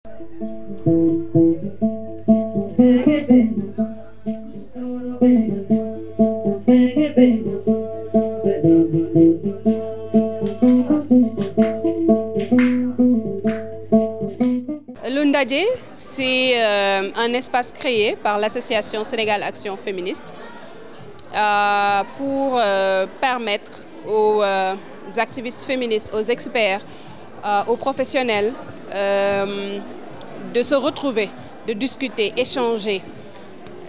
L'Undaje, c'est un espace créé par l'association Sénégal Action Féministe pour permettre aux activistes féministes, aux experts, aux professionnels de se retrouver, de discuter, échanger,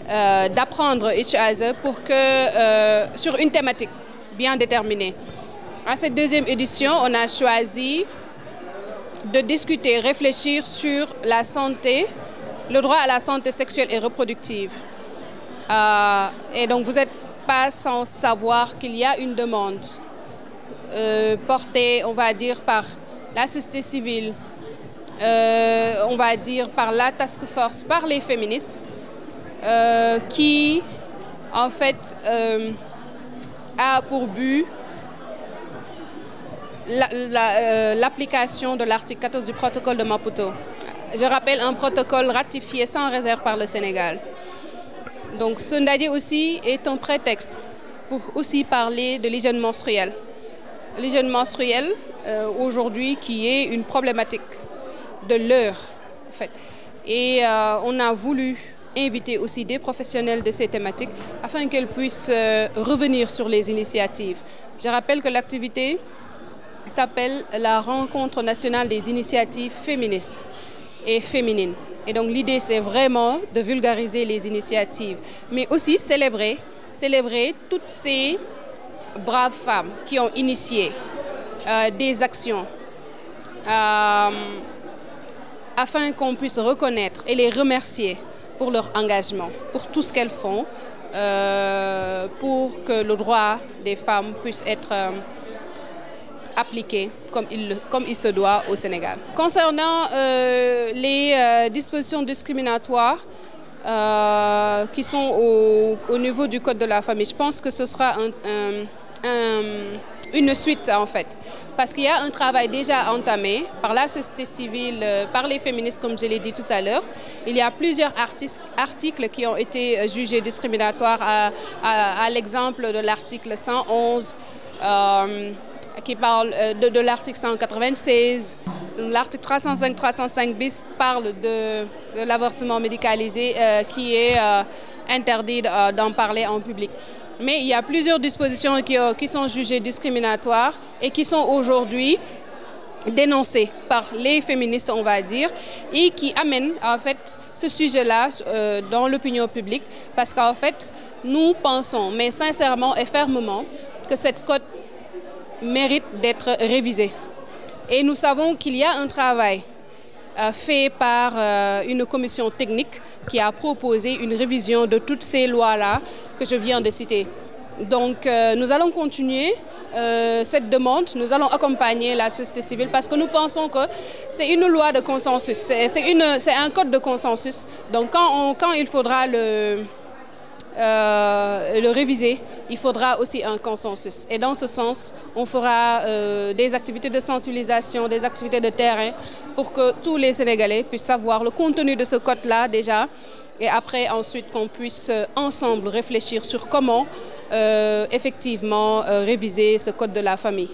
d'apprendre each other pour que, sur une thématique bien déterminée. À cette deuxième édition, on a choisi de discuter, réfléchir sur la santé, le droit à la santé sexuelle et reproductive. Et donc vous n'êtes pas sans savoir qu'il y a une demande portée, on va dire, par la société civile, on va dire par la task force, par les féministes, qui en fait a pour but l'application de l'article 14 du protocole de Maputo. Je rappelle, un protocole ratifié sans réserve par le Sénégal. Donc ce ndaje aussi est un prétexte pour aussi parler de l'hygiène menstruelle. L'hygiène menstruelle aujourd'hui qui est une problématique de l'heure en fait. Et on a voulu inviter aussi des professionnels de ces thématiques afin qu'elles puissent revenir sur les initiatives. Je rappelle que l'activité s'appelle la Rencontre nationale des initiatives féministes et féminines. Et donc l'idée, c'est vraiment de vulgariser les initiatives, mais aussi célébrer toutes ces braves femmes qui ont initié des actions afin qu'on puisse reconnaître et les remercier pour leur engagement, pour tout ce qu'elles font, pour que le droit des femmes puisse être appliqué comme il se doit au Sénégal. Concernant les dispositions discriminatoires qui sont au niveau du Code de la famille, je pense que ce sera une suite en fait, parce qu'il y a un travail déjà entamé par la société civile, par les féministes comme je l'ai dit tout à l'heure. Il y a plusieurs articles qui ont été jugés discriminatoires à l'exemple de l'article 111, qui parle de l'article 196, l'article 305 bis parle de l'avortement médicalisé qui est interdit d'en parler en public. Mais il y a plusieurs dispositions qui sont jugées discriminatoires et qui sont aujourd'hui dénoncées par les féministes, on va dire, et qui amènent en fait ce sujet-là dans l'opinion publique, parce qu'en fait, nous pensons, mais sincèrement et fermement, que cette code mérite d'être révisée. Et nous savons qu'il y a un travail fait par une commission technique qui a proposé une révision de toutes ces lois-là que je viens de citer. Donc nous allons continuer cette demande, nous allons accompagner la société civile parce que nous pensons que c'est une loi de consensus, c'est un code de consensus. Donc quand il faudra le réviser, il faudra aussi un consensus. Et dans ce sens, on fera des activités de sensibilisation, des activités de terrain pour que tous les Sénégalais puissent savoir le contenu de ce code-là déjà et après ensuite qu'on puisse ensemble réfléchir sur comment effectivement réviser ce code de la famille.